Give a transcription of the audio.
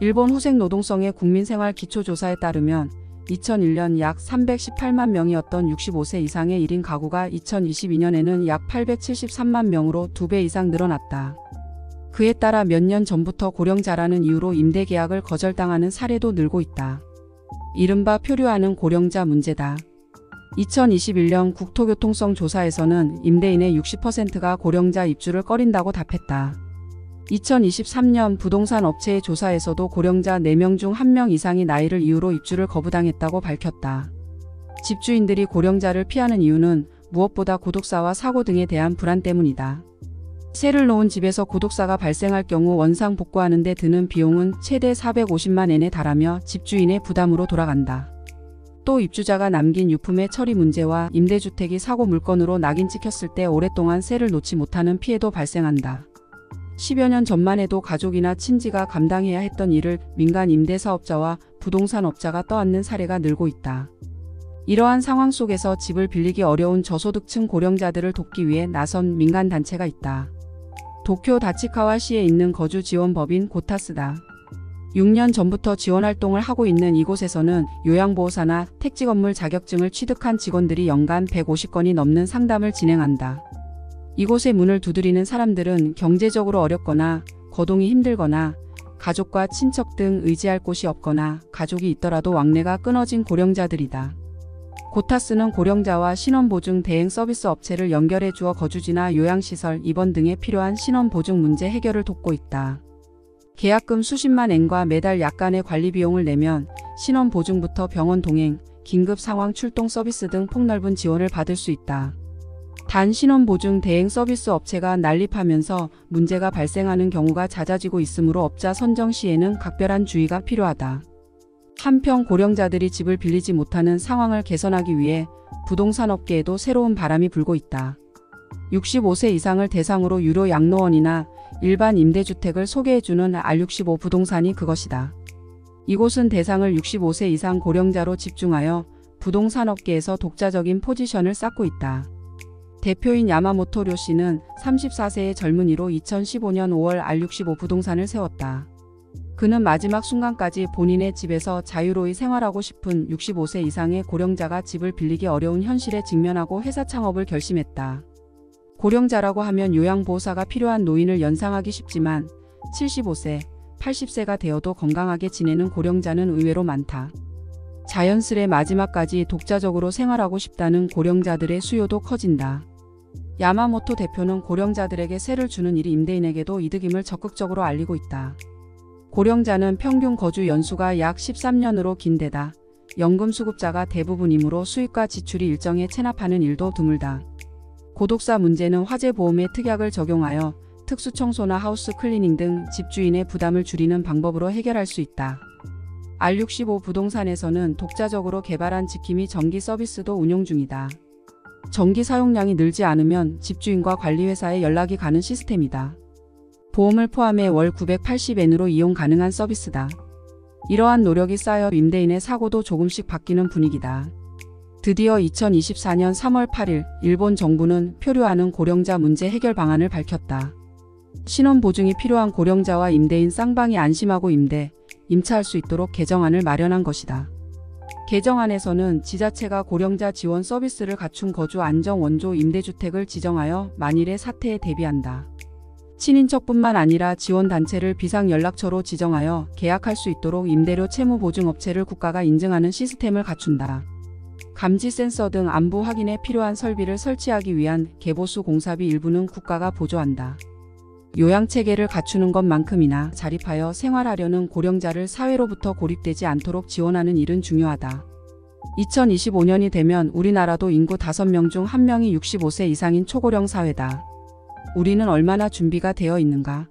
일본 후생노동성의 국민생활기초조사에 따르면 2001년 약 318만 명이었던 65세 이상의 1인 가구가 2022년에는 약 873만 명으로 2배 이상 늘어났다. 그에 따라 몇 년 전부터 고령자라는 이유로 임대 계약을 거절당하는 사례도 늘고 있다. 이른바 표류하는 고령자 문제다. 2021년 국토교통성 조사에서는 임대인의 60%가 고령자 입주를 꺼린다고 답했다. 2023년 부동산 업체의 조사에서도 고령자 4명 중 1명 이상이 나이를 이유로 입주를 거부당했다고 밝혔다. 집주인들이 고령자를 피하는 이유는 무엇보다 고독사와 사고 등에 대한 불안 때문이다. 세를 놓은 집에서 고독사가 발생할 경우 원상 복구하는 데 드는 비용은 최대 450만 엔에 달하며 집주인의 부담으로 돌아간다. 또 입주자가 남긴 유품의 처리 문제와 임대주택이 사고 물건으로 낙인 찍혔을 때 오랫동안 세를 놓지 못하는 피해도 발생한다. 10여 년 전만 해도 가족이나 친지가 감당해야 했던 일을 민간 임대사업자와 부동산업자가 떠안는 사례가 늘고 있다. 이러한 상황 속에서 집을 빌리기 어려운 저소득층 고령자들을 돕기 위해 나선 민간단체가 있다. 도쿄 다치카와시에 있는 거주지원법인 고타스다. 6년 전부터 지원활동을 하고 있는 이곳에서는 요양보호사나 택지건물 자격증을 취득한 직원들이 연간 150건이 넘는 상담을 진행한다. 이곳에 문을 두드리는 사람들은 경제적으로 어렵거나 거동이 힘들거나 가족과 친척 등 의지할 곳이 없거나 가족이 있더라도 왕래가 끊어진 고령자들이다. 고타스는 고령자와 신원보증 대행 서비스 업체를 연결해 주어 거주지나 요양시설, 입원 등에 필요한 신원보증 문제 해결을 돕고 있다. 계약금 수십만 엔과 매달 약간의 관리 비용을 내면 신원보증부터 병원 동행, 긴급 상황 출동 서비스 등 폭넓은 지원을 받을 수 있다. 단 신원보증 대행 서비스 업체가 난립하면서 문제가 발생하는 경우가 잦아지고 있으므로 업자 선정 시에는 각별한 주의가 필요하다. 한편 고령자들이 집을 빌리지 못하는 상황을 개선하기 위해 부동산업계에도 새로운 바람이 불고 있다. 65세 이상을 대상으로 유료 양로원이나 일반 임대주택을 소개해주는 R65 부동산이 그것이다. 이곳은 대상을 65세 이상 고령자로 집중하여 부동산업계에서 독자적인 포지션을 쌓고 있다. 대표인 야마모토 료 씨는 34세의 젊은이로 2015년 5월 R65 부동산을 세웠다. 그는 마지막 순간까지 본인의 집에서 자유로이 생활하고 싶은 65세 이상의 고령자가 집을 빌리기 어려운 현실에 직면하고 회사 창업을 결심했다. 고령자라고 하면 요양보호사가 필요한 노인을 연상하기 쉽지만 75세, 80세가 되어도 건강하게 지내는 고령자는 의외로 많다. 자연스레 마지막까지 독자적으로 생활하고 싶다는 고령자들의 수요도 커진다. 야마모토 대표는 고령자들에게 세를 주는 일이 임대인에게도 이득임을 적극적으로 알리고 있다. 고령자는 평균 거주 연수가 약 13년으로 긴 데다 연금수급자가 대부분이므로 수입과 지출이 일정에 체납하는 일도 드물다. 고독사 문제는 화재보험에 특약을 적용하여 특수청소나 하우스 클리닝 등 집주인의 부담을 줄이는 방법으로 해결할 수 있다. R65 부동산에서는 독자적으로 개발한 지킴이 전기 서비스도 운용 중이다. 전기 사용량이 늘지 않으면 집주인과 관리회사에 연락이 가는 시스템이다. 보험을 포함해 월 980엔으로 이용 가능한 서비스다. 이러한 노력이 쌓여 임대인의 사고도 조금씩 바뀌는 분위기다. 드디어 2024년 3월 8일 일본 정부는 표류하는 고령자 문제 해결 방안을 밝혔다. 신원보증이 필요한 고령자와 임대인 쌍방이 안심하고 임차할 수 있도록 개정안을 마련한 것이다. 개정안에서는 지자체가 고령자 지원 서비스를 갖춘 거주 안정 원조 임대주택을 지정하여 만일의 사태에 대비한다. 친인척뿐만 아니라 지원단체를 비상연락처로 지정하여 계약할 수 있도록 임대료 채무보증업체를 국가가 인증하는 시스템을 갖춘다. 감지 센서 등 안부 확인에 필요한 설비를 설치하기 위한 개보수 공사비 일부는 국가가 보조한다. 요양체계를 갖추는 것만큼이나 자립하여 생활하려는 고령자를 사회로부터 고립되지 않도록 지원하는 일은 중요하다. 2025년이 되면 우리나라도 인구 5명 중 1명이 65세 이상인 초고령 사회다. 우리는 얼마나 준비가 되어 있는가?